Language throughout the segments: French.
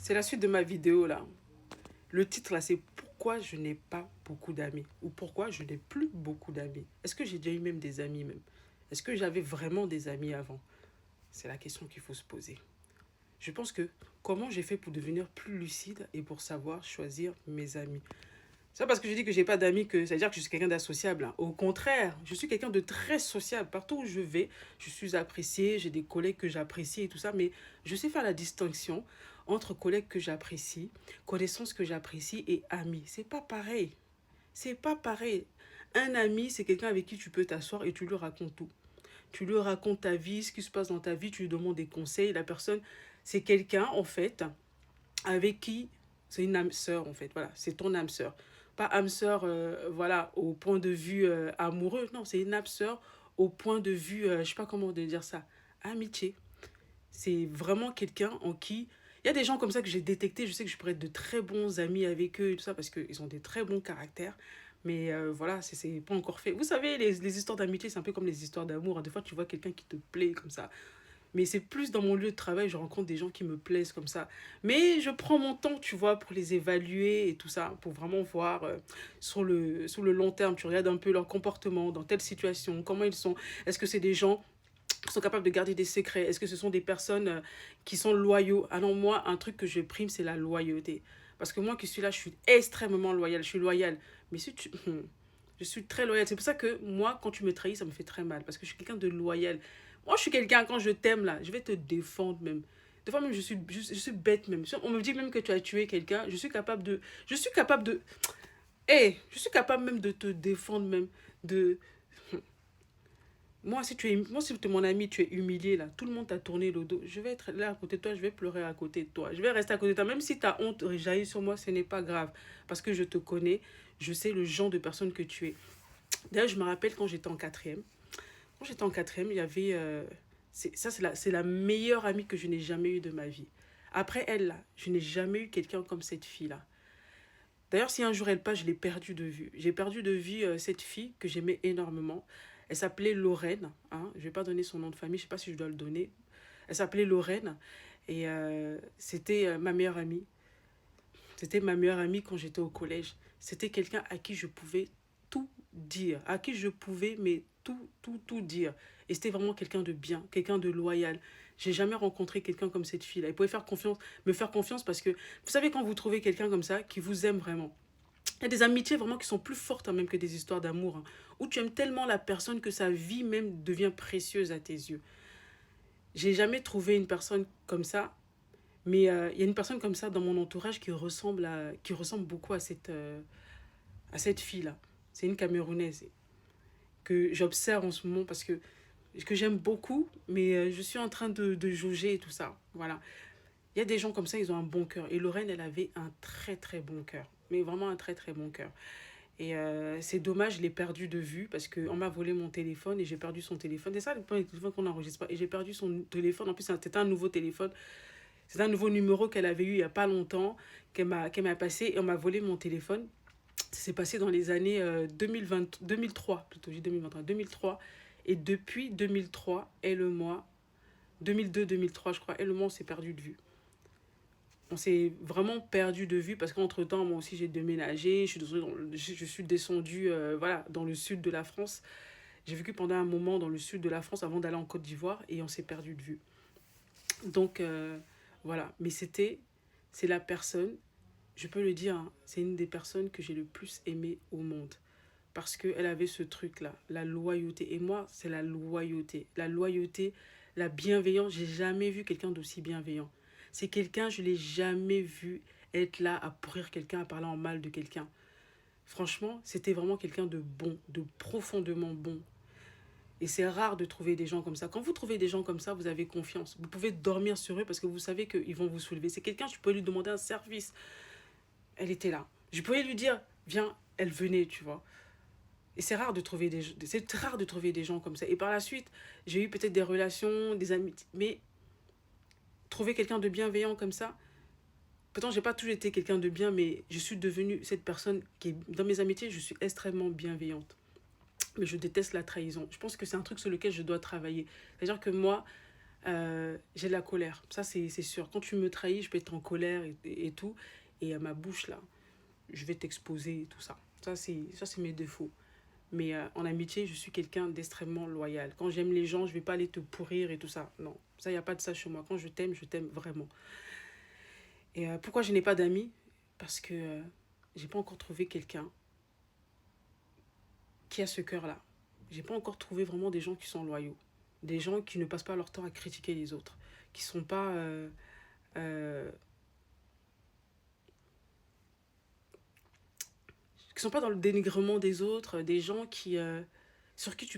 C'est la suite de ma vidéo là. Le titre là, c'est pourquoi je n'ai pas beaucoup d'amis ou pourquoi je n'ai plus beaucoup d'amis. Est-ce que j'ai déjà eu même des amis même? Est-ce que j'avais vraiment des amis avant? C'est la question qu'il faut se poser. Je pense que comment j'ai fait pour devenir plus lucide et pour savoir choisir mes amis. C'est pas parce que je dis que j'ai pas d'amis que ça veut dire que je suis quelqu'un d'associable, hein. Au contraire, je suis quelqu'un de très sociable. Partout où je vais, je suis appréciée, j'ai des collègues que j'apprécie et tout ça, mais je sais faire la distinction entre collègues que j'apprécie, connaissances que j'apprécie et amis. C'est pas pareil. C'est pas pareil. Un ami, c'est quelqu'un avec qui tu peux t'asseoir et tu lui racontes tout. Tu lui racontes ta vie, ce qui se passe dans ta vie, tu lui demandes des conseils. La personne, c'est quelqu'un, en fait, avec qui c'est une âme sœur en fait, voilà, c'est ton âme sœur, pas âme sœur voilà, au point de vue amoureux, non, c'est une âme sœur au point de vue je sais pas comment dire ça, amitié. C'est vraiment quelqu'un en qui il y a des gens comme ça que j'ai détecté, je sais que je pourrais être de très bons amis avec eux et tout ça parce qu'ils ont des très bons caractères. Mais voilà, c'est pas encore fait. Vous savez, les histoires d'amitié, c'est un peu comme les histoires d'amour, hein. Des fois, tu vois quelqu'un qui te plaît comme ça. Mais c'est plus dans mon lieu de travail, je rencontre des gens qui me plaisent comme ça. Mais je prends mon temps, tu vois, pour les évaluer et tout ça, pour vraiment voir sur le long terme. Tu regardes un peu leur comportement, dans telle situation, comment ils sont. Est-ce que c'est des gens qui sont capables de garder des secrets? Est-ce que ce sont des personnes qui sont loyaux? Ah non, moi, un truc que je prime, c'est la loyauté. Parce que moi qui suis là, je suis extrêmement loyale. Je suis loyale. Mais si tu... Je suis très loyale. C'est pour ça que moi, quand tu me trahis, ça me fait très mal. Parce que je suis quelqu'un de loyal. Moi, je suis quelqu'un, quand je t'aime, là, je vais te défendre même. Des fois même, je suis bête même. Si on me dit même que tu as tué quelqu'un, je suis capable de... Je suis capable de... Hey, je suis capable même de te défendre même. De... Moi, si tu es mon ami, tu es humilié, là. Tout le monde t'a tourné le dos. Je vais être là à côté de toi, je vais pleurer à côté de toi. Je vais rester à côté de toi. Même si ta honte jaillit sur moi, ce n'est pas grave. Parce que je te connais, je sais le genre de personne que tu es. D'ailleurs, je me rappelle quand j'étais en quatrième. Quand j'étais en quatrième, il y avait... c'est la meilleure amie que je n'ai jamais eue de ma vie. Après elle, là, je n'ai jamais eu quelqu'un comme cette fille-là. D'ailleurs, si un jour elle passe, je l'ai perdue de vue. J'ai perdu de vue cette fille que j'aimais énormément. Elle s'appelait Lorraine. Hein. Je ne vais pas donner son nom de famille, je ne sais pas si je dois le donner. Elle s'appelait Lorraine. Et c'était ma meilleure amie. C'était ma meilleure amie quand j'étais au collège. C'était quelqu'un à qui je pouvais tout dire. À qui je pouvais, mais tout dire. Et c'était vraiment quelqu'un de bien, quelqu'un de loyal. J'ai jamais rencontré quelqu'un comme cette fille-là. Elle pouvait faire confiance, me faire confiance parce que, vous savez, quand vous trouvez quelqu'un comme ça, qui vous aime vraiment, il y a des amitiés vraiment qui sont plus fortes hein, même que des histoires d'amour. Hein, où tu aimes tellement la personne que sa vie même devient précieuse à tes yeux. J'ai jamais trouvé une personne comme ça. Mais il y a une personne comme ça dans mon entourage qui ressemble beaucoup à cette fille-là. C'est une Camerounaise que j'observe en ce moment parce que j'aime beaucoup, mais je suis en train de jauger et tout ça. Voilà. Il y a des gens comme ça, ils ont un bon cœur. Et Lorraine, elle avait un très très bon cœur. Mais vraiment un très très bon cœur. Et c'est dommage, je l'ai perdu de vue parce qu'on m'a volé mon téléphone et j'ai perdu son téléphone. C'est ça le premier téléphone qu'on n'enregistre pas. Et j'ai perdu son téléphone. En plus, c'était un nouveau téléphone. C'est un nouveau numéro qu'elle avait eu il n'y a pas longtemps, qu'elle m'a passé et on m'a volé mon téléphone. Ça s'est passé dans les années 2020, 2003, plutôt, j'ai 2021, 2003. Et depuis 2003, elle et moi, 2002-2003, je crois, elle et moi, on s'est perdu de vue. On s'est vraiment perdu de vue parce qu'entre-temps, moi aussi, j'ai déménagé. Je suis descendue voilà, dans le sud de la France. J'ai vécu pendant un moment dans le sud de la France avant d'aller en Côte d'Ivoire et on s'est perdu de vue. Donc, voilà. Mais c'est la personne, je peux le dire, hein, c'est une des personnes que j'ai le plus aimé au monde. Parce qu'elle avait ce truc-là, la loyauté. Et moi, c'est la loyauté. La loyauté, la bienveillance. J'ai jamais vu quelqu'un d'aussi bienveillant. C'est quelqu'un, je l'ai jamais vu être là à pourrir quelqu'un, à parler en mal de quelqu'un. Franchement, c'était vraiment quelqu'un de bon, de profondément bon. Et c'est rare de trouver des gens comme ça. Quand vous trouvez des gens comme ça, vous avez confiance. Vous pouvez dormir sur eux parce que vous savez qu'ils vont vous soulever. C'est quelqu'un, je peux lui demander un service. Elle était là. Je pouvais lui dire, viens, elle venait, tu vois. Et c'est rare de trouver des gens comme ça. Et par la suite, j'ai eu peut-être des relations, des amis. Mais trouver quelqu'un de bienveillant comme ça, pourtant, j'ai pas toujours été quelqu'un de bien, mais je suis devenue cette personne qui est, dans mes amitiés, je suis extrêmement bienveillante. Mais je déteste la trahison. Je pense que c'est un truc sur lequel je dois travailler. C'est-à-dire que moi, j'ai de la colère. Ça, c'est sûr. Quand tu me trahis, je peux être en colère et tout. Et à ma bouche, là, je vais t'exposer et tout ça. Ça, c'est mes défauts. Mais en amitié, je suis quelqu'un d'extrêmement loyal. Quand j'aime les gens, je vais pas aller te pourrir et tout ça. Non, ça, il n'y a pas de ça chez moi. Quand je t'aime vraiment. Et pourquoi je n'ai pas d'amis? Parce que j'ai pas encore trouvé quelqu'un qui a ce cœur-là. J'ai pas encore trouvé vraiment des gens qui sont loyaux. Des gens qui ne passent pas leur temps à critiquer les autres. Qui sont pas... euh, qui sont pas dans le dénigrement des autres. Des gens qui... sur qui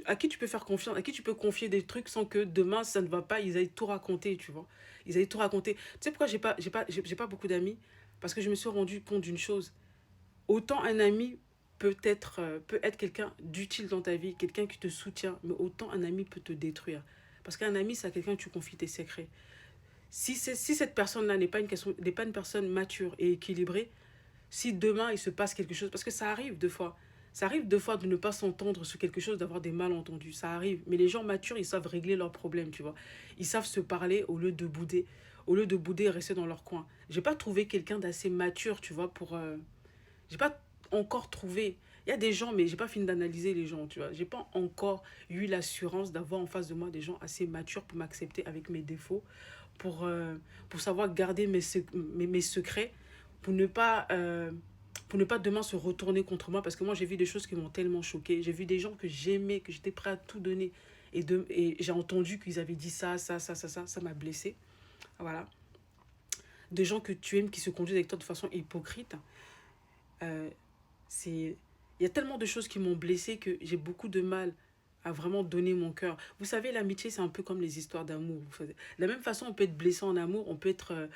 à qui tu peux faire confiance, à qui tu peux confier des trucs sans que demain ça ne va pas, ils aillent tout raconter, tu vois. Ils aillent tout raconter. Tu sais pourquoi j'ai pas beaucoup d'amis? Parce que je me suis rendu compte d'une chose. Autant un ami peut être quelqu'un d'utile dans ta vie, quelqu'un qui te soutient, mais autant un ami peut te détruire. Parce qu'un ami, c'est à quelqu'un que tu confies tes secrets. Si cette personne-là n'est pas une personne mature et équilibrée, si demain il se passe quelque chose, parce que ça arrive deux fois. Ça arrive deux fois de ne pas s'entendre sur quelque chose, d'avoir des malentendus. Ça arrive. Mais les gens matures, ils savent régler leurs problèmes, tu vois. Ils savent se parler au lieu de bouder. Au lieu de bouder et rester dans leur coin. J'ai pas trouvé quelqu'un d'assez mature, tu vois, pour... j'ai pas encore trouvé... Il y a des gens, mais j'ai pas fini d'analyser les gens, tu vois. J'ai pas encore eu l'assurance d'avoir en face de moi des gens assez matures pour m'accepter avec mes défauts, pour, euh, pour savoir garder mes secrets, pour ne pas... pour ne pas demain se retourner contre moi, parce que moi j'ai vu des choses qui m'ont tellement choqué. J'ai vu des gens que j'aimais, que j'étais prêt à tout donner, et j'ai entendu qu'ils avaient dit ça m'a blessé. Voilà. Des gens que tu aimes qui se conduisent avec toi de façon hypocrite. Euh, c'est... Il y a tellement de choses qui m'ont blessé que j'ai beaucoup de mal à vraiment donner mon cœur. Vous savez, l'amitié, c'est un peu comme les histoires d'amour. De la même façon, on peut être blessé en amour, on peut être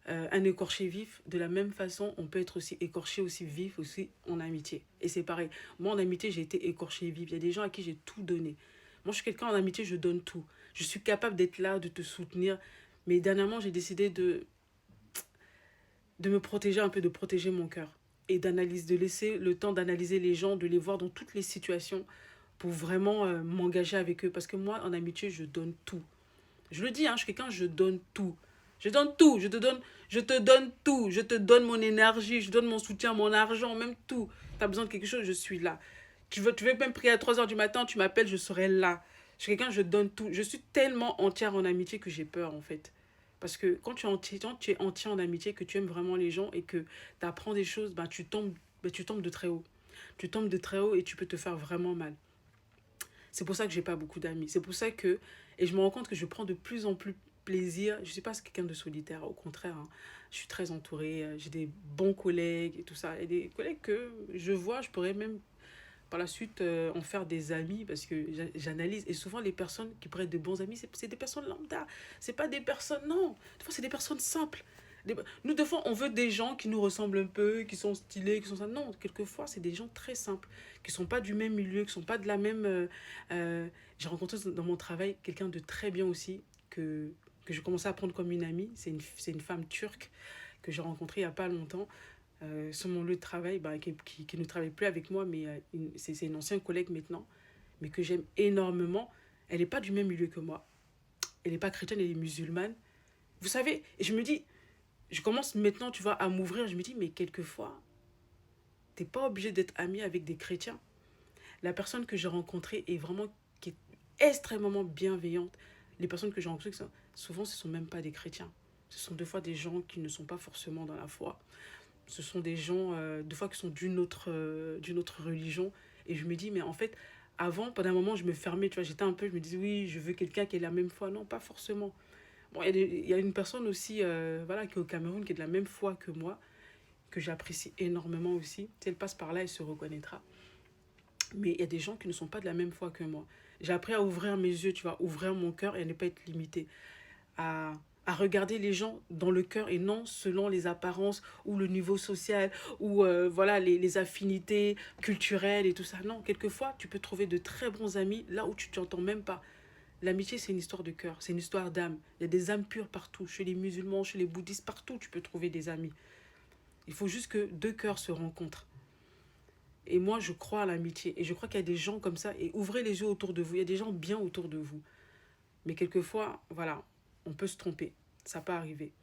un écorché vif. De la même façon, on peut être aussi écorché, aussi vif, aussi en amitié. Et c'est pareil. Moi, en amitié, j'ai été écorché vif. Il y a des gens à qui j'ai tout donné. Moi, je suis quelqu'un en amitié, je donne tout. Je suis capable d'être là, de te soutenir. Mais dernièrement, j'ai décidé de me protéger un peu, de protéger mon cœur. Et d'analyse, de laisser le temps d'analyser les gens, de les voir dans toutes les situations pour vraiment m'engager avec eux. Parce que moi, en amitié, je donne tout. Je le dis, hein, je suis quelqu'un, je donne tout. Je donne tout, je te donne tout. Je te donne mon énergie, je donne mon soutien, mon argent, même tout. Tu as besoin de quelque chose, je suis là. Tu veux même prier à 3 heures du matin, tu m'appelles, je serai là. Je suis quelqu'un, je donne tout. Je suis tellement entière en amitié que j'ai peur, en fait. Parce que quand tu es entier en amitié, que tu aimes vraiment les gens et que tu apprends des choses, tu tombes de très haut. Tu tombes de très haut et tu peux te faire vraiment mal. C'est pour ça que j'ai pas beaucoup d'amis. C'est pour ça que... Et je me rends compte que je prends de plus en plus plaisir. Je suis pas quelqu'un de solitaire, au contraire. Hein. Je suis très entourée. J'ai des bons collègues et tout ça. Et des collègues que je vois, je pourrais même par la suite en faire des amis parce que j'analyse. Et souvent, les personnes qui pourraient être de bons amis, c'est des personnes lambda. C'est pas des personnes... Non, des fois, c'est des personnes simples. Nous, des fois, on veut des gens qui nous ressemblent un peu, qui sont stylés, qui sont ça. Non, quelquefois, c'est des gens très simples, qui sont pas du même milieu, qui sont pas de la même... J'ai rencontré dans mon travail quelqu'un de très bien aussi, que je commençais à prendre comme une amie. C'est une femme turque que j'ai rencontrée il n'y a pas longtemps. Sur mon lieu de travail, qui ne travaille plus avec moi, mais c'est une ancienne collègue maintenant, mais que j'aime énormément. Elle n'est pas du même milieu que moi. Elle n'est pas chrétienne, elle est musulmane. Vous savez, et je me dis, je commence maintenant, tu vois, à m'ouvrir. Je me dis, mais quelquefois, t'es pas obligé d'être ami avec des chrétiens. La personne que j'ai rencontrée est vraiment, qui est extrêmement bienveillante. Les personnes que j'ai rencontrées, souvent, ce ne sont même pas des chrétiens. Ce sont des fois des gens qui ne sont pas forcément dans la foi. Ce sont des gens, des fois, qui sont d'une autre religion. Et je me dis, mais en fait, avant, pendant un moment, je me fermais, tu vois, j'étais un peu, je me disais, oui, je veux quelqu'un qui ait la même foi. Non, pas forcément. Bon, il y a une personne aussi, voilà, qui est au Cameroun, qui est de la même foi que moi, que j'apprécie énormément aussi. Si elle passe par là, elle se reconnaîtra. Mais il y a des gens qui ne sont pas de la même foi que moi. J'ai appris à ouvrir mes yeux, tu vois, ouvrir mon cœur et à ne pas être limité. À, à regarder les gens dans le cœur et non selon les apparences ou le niveau social ou voilà, les affinités culturelles et tout ça. Non, quelquefois, tu peux trouver de très bons amis là où tu t'entends même pas. L'amitié, c'est une histoire de cœur, c'est une histoire d'âme. Il y a des âmes pures partout, chez les musulmans, chez les bouddhistes, partout tu peux trouver des amis. Il faut juste que deux cœurs se rencontrent. Et moi, je crois à l'amitié. Et je crois qu'il y a des gens comme ça. Et ouvrez les yeux autour de vous. Il y a des gens bien autour de vous. Mais quelquefois, voilà, on peut se tromper. Ça peut arriver.